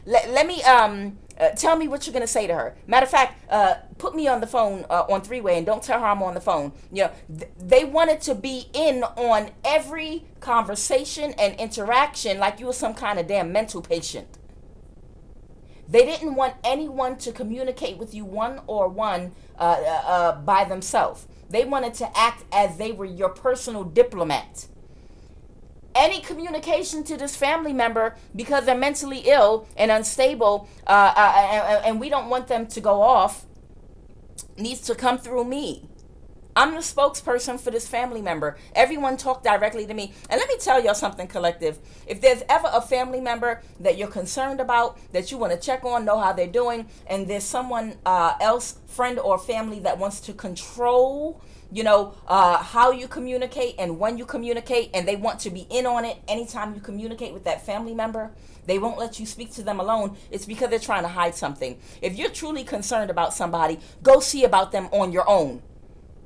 tell me what you're going to say to her. Matter of fact, put me on the phone on three-way and don't tell her I'm on the phone. They wanted to be in on every conversation and interaction like you were some kind of damn mental patient. They didn't want anyone to communicate with you one-on-one by themselves. They wanted to act as they were your personal diplomat. Any communication to this family member, because they're mentally ill and unstable, and we don't want them to go off, needs to come through me. I'm the spokesperson for this family member. Everyone talk directly to me. And let me tell y'all something, collective. If there's ever a family member that you're concerned about, that you want to check on, know how they're doing, and there's someone else, friend or family, that wants to control, how you communicate and when you communicate, and they want to be in on it anytime you communicate with that family member, they won't let you speak to them alone. It's because they're trying to hide something. If you're truly concerned about somebody, go see about them on your own.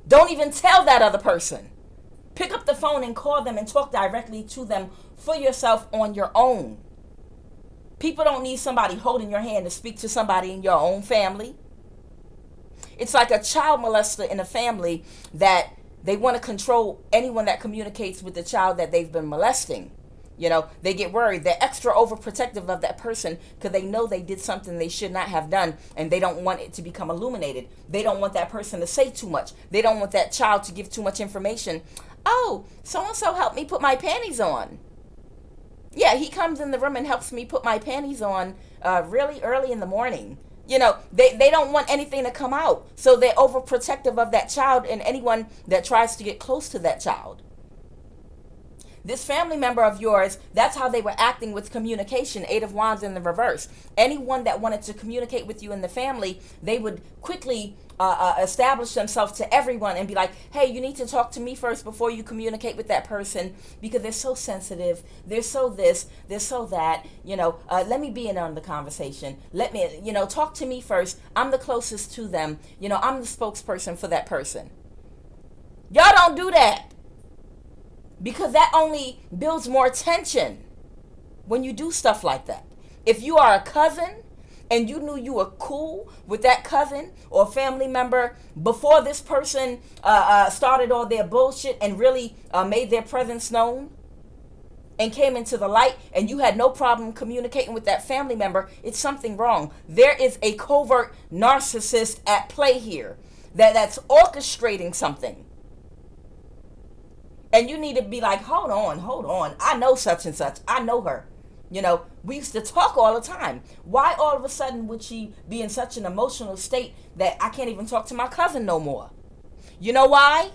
Don't even tell that other person. Pick up the phone and call them and talk directly to them for yourself on your own. People don't need somebody holding your hand to speak to somebody in your own family. It's like a child molester in a family that they want to control anyone that communicates with the child that they've been molesting. They get worried. They're extra overprotective of that person because they know they did something they should not have done, and they don't want it to become illuminated. They don't want that person to say too much. They don't want that child to give too much information. Oh, so-and-so helped me put my panties on. Yeah, he comes in the room and helps me put my panties on really early in the morning. They don't want anything to come out. So they're overprotective of that child and anyone that tries to get close to that child. This family member of yours, that's how they were acting with communication, 8 of Wands in the reverse. Anyone that wanted to communicate with you in the family, they would quickly establish themselves to everyone and be like, hey, you need to talk to me first before you communicate with that person because they're so sensitive, they're so this, they're so that, let me be in on the conversation. Let me, talk to me first. I'm the closest to them. I'm the spokesperson for that person. Y'all don't do that. Because that only builds more tension when you do stuff like that. If you are a cousin, and you knew you were cool with that cousin or family member before this person started all their bullshit and really made their presence known and came into the light, and you had no problem communicating with that family member, it's something wrong. There is a covert narcissist at play here that's orchestrating something. And you need to be like, hold on. I know such and such. I know her. You know, we used to talk all the time. Why all of a sudden would she be in such an emotional state that I can't even talk to my cousin no more? You know why?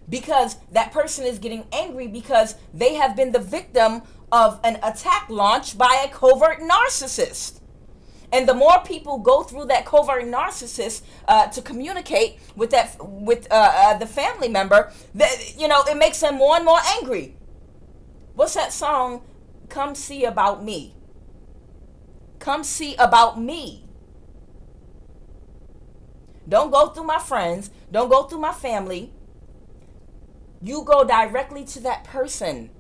Because that person is getting angry because they have been the victim of an attack launched by a covert narcissist. And the more people go through that covert narcissist to communicate with the family member, that, you know, it makes them more and more angry. What's that song? Come see about me. Come see about me. Don't go through my friends. Don't go through my family. You go directly to that person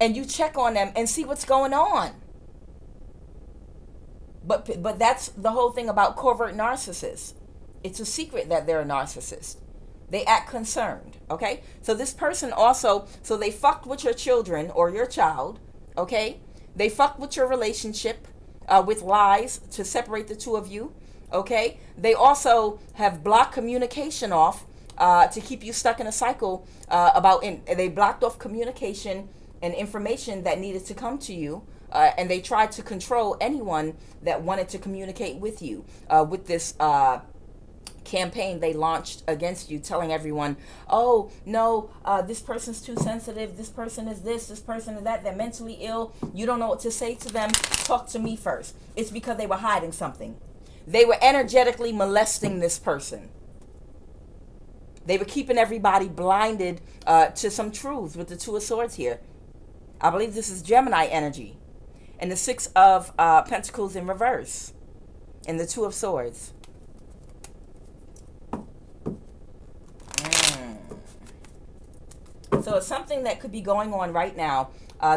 and you check on them and see what's going on. But that's the whole thing about covert narcissists. It's a secret that they're a narcissist. They act concerned, okay? So this person also, so they fucked with your children or your child, okay? They fucked with your relationship with lies to separate the two of you, okay? They also have blocked communication off to keep you stuck in a cycle they blocked off communication and information that needed to come to you, and they tried to control anyone that wanted to communicate with you with this campaign they launched against you, telling everyone, oh no, this person's too sensitive, this person is this person is that, they're mentally ill, you don't know what to say to them, talk to me first. It's because they were hiding something. They were energetically molesting this person. They were keeping everybody blinded to some truths with the Two of Swords here. I believe this is Gemini energy. And the Six of Pentacles in reverse. And the Two of Swords. So it's something that could be going on right now.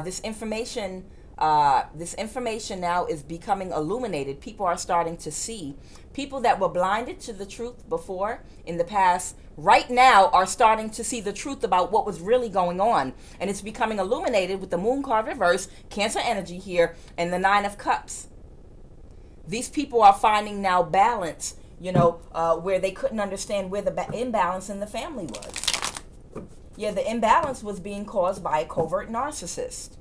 This information now is becoming illuminated. People are starting to see. People that were blinded to the truth before in the past, right now are starting to see the truth about what was really going on. And it's becoming illuminated with the Moon card reverse, Cancer energy here, and the Nine of Cups. These people are finding now balance, you know, where they couldn't understand where the imbalance in the family was. Yeah, the imbalance was being caused by a covert narcissist.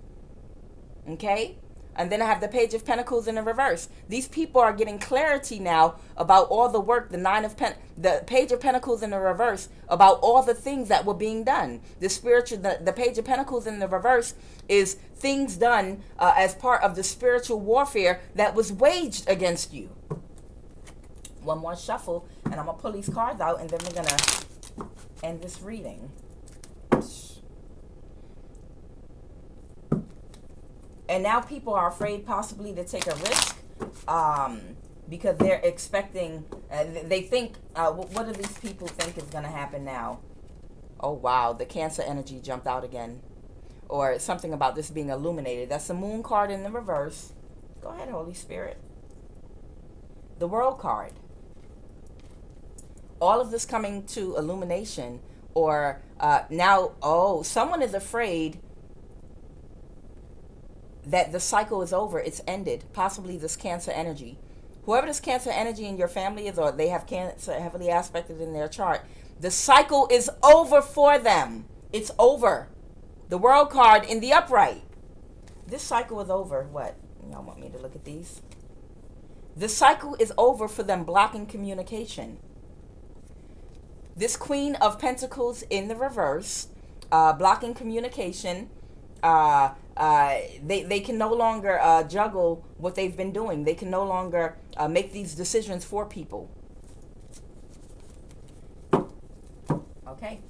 Okay? And then I have the Page of Pentacles in the reverse. These people are getting clarity now about all the work, the Page of Pentacles in the reverse, about all the things that were being done. The Page of Pentacles in the reverse is things done as part of the spiritual warfare that was waged against you. One more shuffle, and I'm going to pull these cards out, and then we're going to end this reading. And now people are afraid possibly to take a risk because they're expecting, they think, what do these people think is going to happen now? Oh, wow, the Cancer energy jumped out again. Or something about this being illuminated. That's the Moon card in the reverse. Go ahead, Holy Spirit. The World card. All of this coming to illumination, or now, oh, someone is afraid that the cycle is over, it's ended, possibly this Cancer energy. Whoever this Cancer energy in your family is, or they have Cancer heavily aspected in their chart, the cycle is over for them. It's over. The World card in the upright. This cycle is over. What? Y'all want me to look at these? The cycle is over for them blocking communication. This Queen of Pentacles in the reverse, blocking communication. They can no longer juggle what they've been doing. They can no longer make these decisions for people. Okay,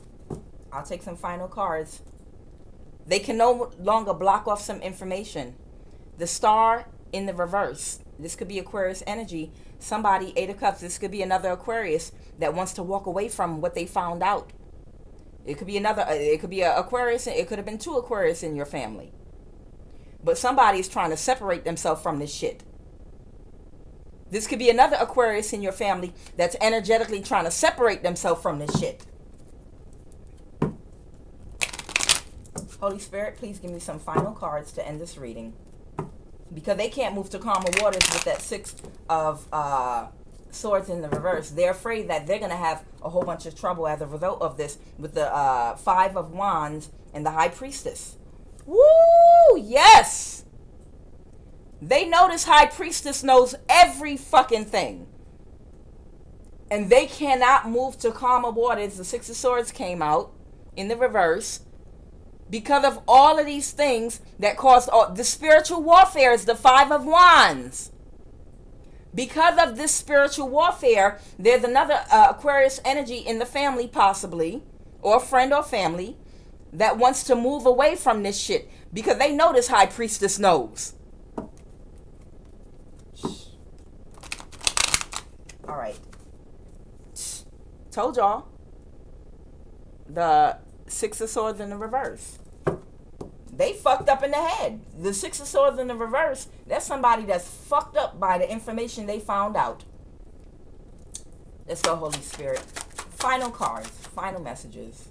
I'll take some final cards. They can no longer block off some information. The Star in the reverse. This could be Aquarius energy. Somebody, Eight of Cups. This could be another Aquarius that wants to walk away from what they found out. It could be another. It could be an Aquarius. It could have been two Aquarius in your family. but somebody is trying to separate themselves from this shit. This could be another Aquarius in your family that's energetically trying to separate themselves from this shit. Holy Spirit, please give me some final cards to end this reading. Because they can't move to calmer waters with that Six of Swords in the reverse. They're afraid that they're going to have a whole bunch of trouble as a result of this with the Five of Wands and the High Priestess. Woo! Yes! They know this High Priestess knows every fucking thing. And they cannot move to calmer waters. The Six of Swords came out in the reverse. Because of all of these things that caused all the spiritual warfare is the Five of Wands. Because of this spiritual warfare, there's another Aquarius energy in the family possibly, or friend or family, that wants to move away from this shit. Because they know this High Priestess knows. All right. Told y'all. The Six of Swords in the reverse. They fucked up in the head. The Six of Swords in the reverse, that's somebody that's fucked up by the information they found out. Let's go, Holy Spirit. Final cards, final messages.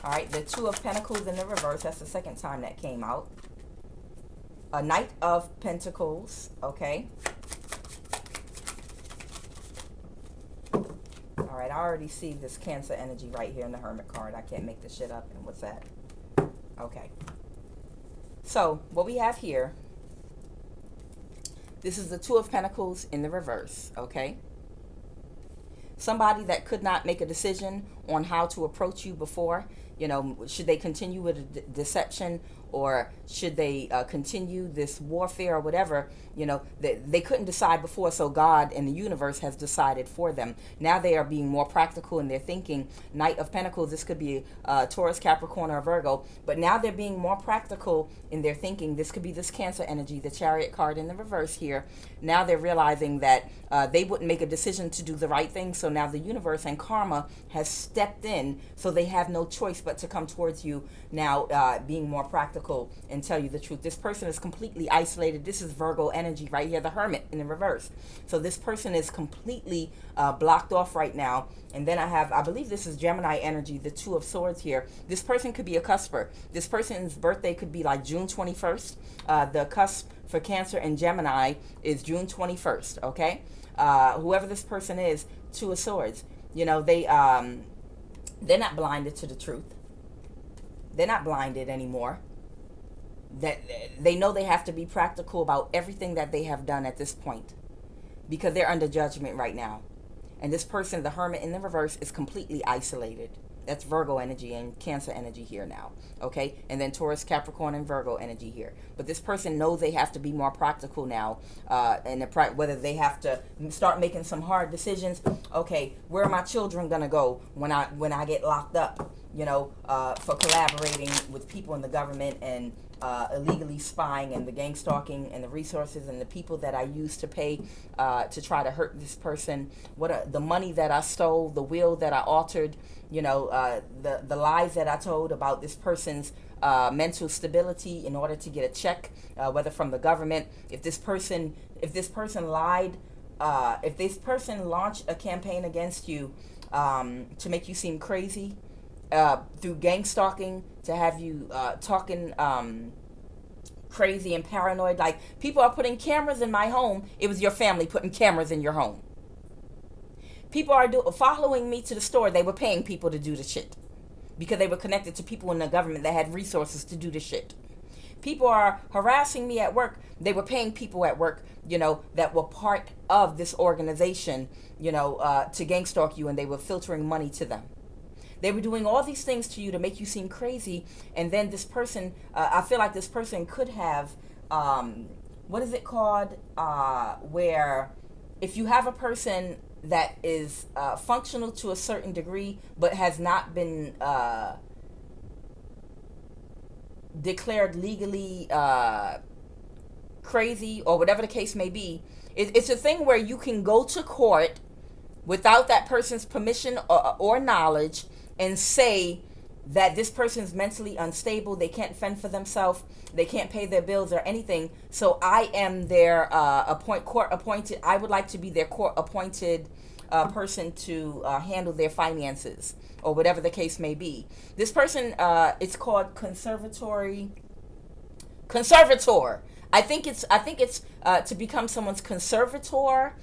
All right, the Two of Pentacles in the reverse. That's the second time that came out. A Knight of Pentacles, okay. All right, I already see this Cancer energy right here in the Hermit card. I can't make this shit up. And what's that? Okay. So, what we have here, this is the Two of Pentacles in the reverse, okay? Somebody that could not make a decision on how to approach you before. You know, should they continue with a deception, or should they continue this warfare or whatever? You know, they couldn't decide before, so God and the universe has decided for them. Now they are being more practical in their thinking. Knight of Pentacles, this could be Taurus, Capricorn, or Virgo, but now they're being more practical in their thinking. This could be this Cancer energy, the Chariot card in the reverse here. Now they're realizing that they wouldn't make a decision to do the right thing, so now the universe and karma has stepped in, so they have no choice but to come towards you now, being more practical and tell you the truth. This person is completely isolated. This is Virgo energy right here, the Hermit in the reverse. So this person is completely blocked off right now. And then I believe this is Gemini energy, the Two of Swords here. This person could be a cusper. This person's birthday could be like June 21st. The cusp for Cancer and Gemini is June 21st, okay? Whoever this person is, Two of Swords, you know, they're not blinded to the truth. They're not blinded anymore. That they know they have to be practical about everything that they have done at this point, because they're under judgment right now. And this person, the Hermit in the reverse, is completely isolated. That's Virgo energy and Cancer energy here now, okay? And then Taurus, Capricorn, and Virgo energy here. But this person knows they have to be more practical now, and whether they have to start making some hard decisions. Okay, where are my children gonna go when I get locked up? You know, for collaborating with people in the government and illegally spying, and the gang stalking and the resources and the people that I used to pay to try to hurt this person. The money that I stole, the will that I altered, you know, the lies that I told about this person's mental stability in order to get a check, whether from the government. If this person lied, if this person launched a campaign against you to make you seem crazy, through gang stalking, to have you talking crazy and paranoid, like people are putting cameras in my home. It was your family putting cameras in your home. People are following me to the store. They were paying people to do the shit because they were connected to people in the government that had resources to do the shit. People are harassing me at work. They were paying people at work, you know, that were part of this organization, you know, to gang stalk you, and they were filtering money to them. They were doing all these things to you to make you seem crazy. And then this person, I feel like this person could have, what is it called? Where if you have a person that is functional to a certain degree, but has not been declared legally crazy, or whatever the case may be, it's a thing where you can go to court without that person's permission or knowledge, and say that this person's mentally unstable, they can't fend for themselves, they can't pay their bills or anything, so I am their court appointed, I would like to be their court appointed person to handle their finances, or whatever the case may be. This person, it's called conservator. I think it's to become someone's conservator,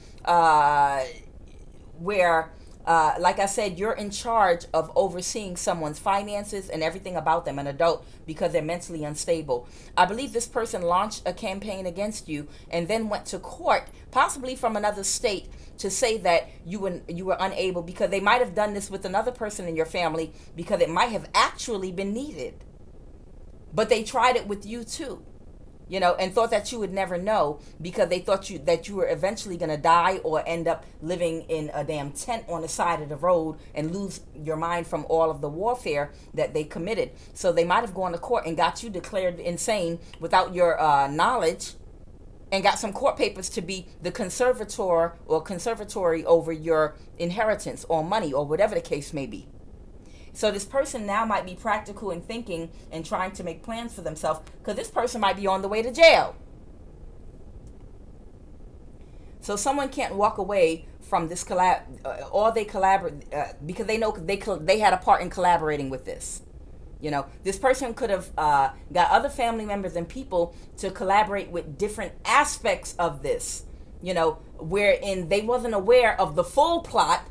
where like I said, you're in charge of overseeing someone's finances and everything about them, an adult, because they're mentally unstable. I believe this person launched a campaign against you and then went to court, possibly from another state, to say that you were unable, because they might have done this with another person in your family, because it might have actually been needed. But they tried it with you too. And thought that you would never know, because they thought that you were eventually going to die or end up living in a damn tent on the side of the road and lose your mind from all of the warfare that they committed. So they might have gone to court and got you declared insane without your knowledge, and got some court papers to be the conservator or conservatory over your inheritance or money or whatever the case may be. So this person now might be practical in thinking and trying to make plans for themselves, because this person might be on the way to jail. So someone can't walk away from this or they collaborate because they know they had a part in collaborating with this. This person could have got other family members and people to collaborate with different aspects of this, wherein they wasn't aware of the full plot,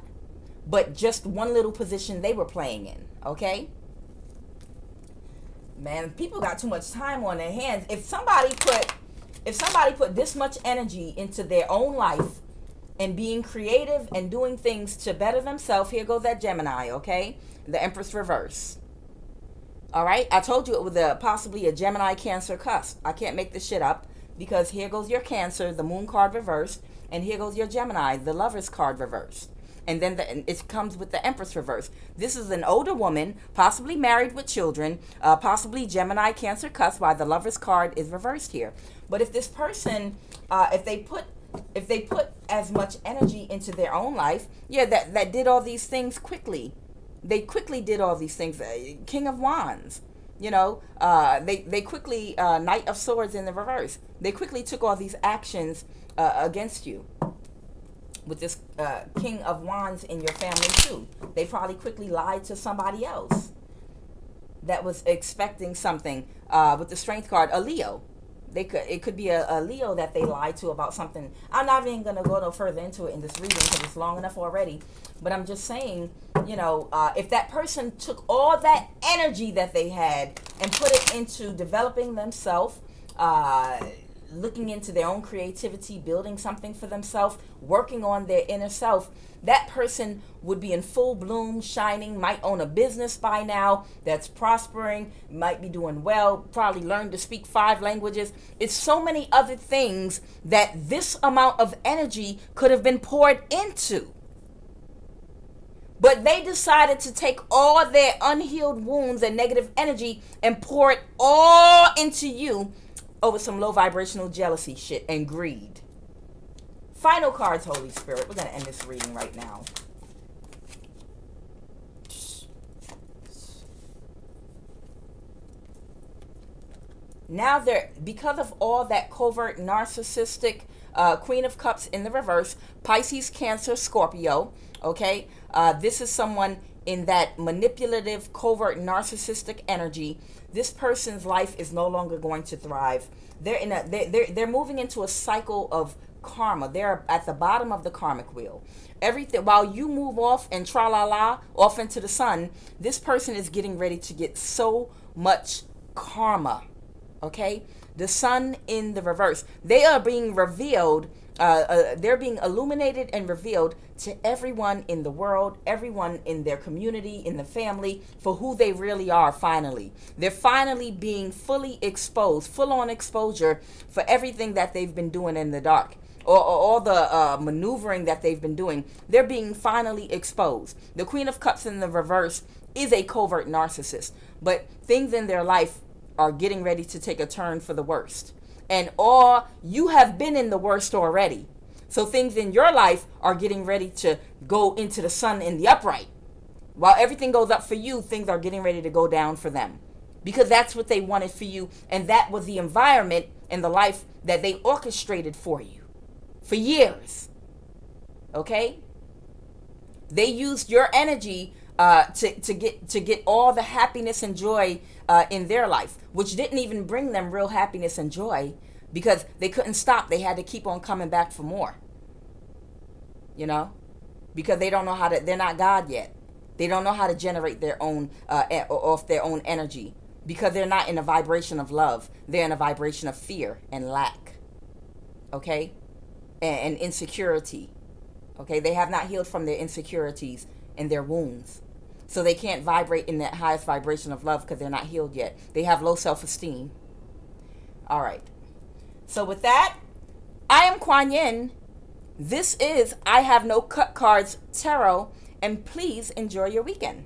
but just one little position they were playing in. Okay? Man, people got too much time on their hands. If somebody put this much energy into their own life and being creative and doing things to better themselves, here goes that Gemini, okay? The Empress reverse. All right? I told you it was possibly a Gemini Cancer cusp. I can't make this shit up, because here goes your Cancer, the Moon card reversed, and here goes your Gemini, the Lover's card reversed. And then it comes with the Empress reverse. This is an older woman, possibly married with children, possibly Gemini Cancer cusp, while the Lover's card is reversed here. But if this person, if they put as much energy into their own life, that did all these things quickly. They quickly did all these things. King of Wands, they quickly, Knight of Swords in the reverse. They quickly took all these actions against you. With this King of Wands in your family too. They probably quickly lied to somebody else that was expecting something. With the Strength card, a Leo. It could be a Leo that they lied to about something. I'm not even going to go no further into it in this reading, because it's long enough already. But I'm just saying, if that person took all that energy that they had and put it into developing themselves, looking into their own creativity, building something for themselves, working on their inner self, that person would be in full bloom, shining, might own a business by now that's prospering, might be doing well, probably learned to speak 5 languages. It's so many other things that this amount of energy could have been poured into. But they decided to take all their unhealed wounds and negative energy and pour it all into you over some low vibrational jealousy shit and greed. Final cards, Holy Spirit. We're going to end this reading right now. Now because of all that covert narcissistic Queen of Cups in the reverse, Pisces, Cancer, Scorpio, okay? This is someone in that manipulative, covert, narcissistic energy. This person's life is no longer going to thrive. They're moving into a cycle of karma. They're at the bottom of the karmic wheel. Everything, while you move off and tra-la-la off into the sun, this person is getting ready to get so much karma. Okay? The sun in the reverse. They are being revealed. They're being illuminated and revealed to everyone in the world, everyone in their community, in the family, for who they really are finally. They're finally being fully exposed, full-on exposure for everything that they've been doing in the dark, or all the maneuvering that they've been doing. They're being finally exposed. The Queen of Cups in the reverse is a covert narcissist, but things in their life are getting ready to take a turn for the worst. You have been in the worst already. So things in your life are getting ready to go into the sun in the upright. While everything goes up for you, things are getting ready to go down for them. Because that's what they wanted for you. And that was the environment and the life that they orchestrated for you for years. Okay? They used your energy to get all the happiness and joy in their life, which didn't even bring them real happiness and joy, because they couldn't stop. They had to keep on coming back for more. You know? Because they don't know how to, they're not God yet. They don't know how to generate their own, off their own energy, because they're not in a vibration of love. They're in a vibration of fear and lack. Okay? And insecurity. Okay? They have not healed from their insecurities and their wounds. So they can't vibrate in that highest vibration of love because they're not healed yet. They have low self-esteem. All right. So with that, I am Kuan Yin. This is I Have No Cut Cards Tarot. And please enjoy your weekend.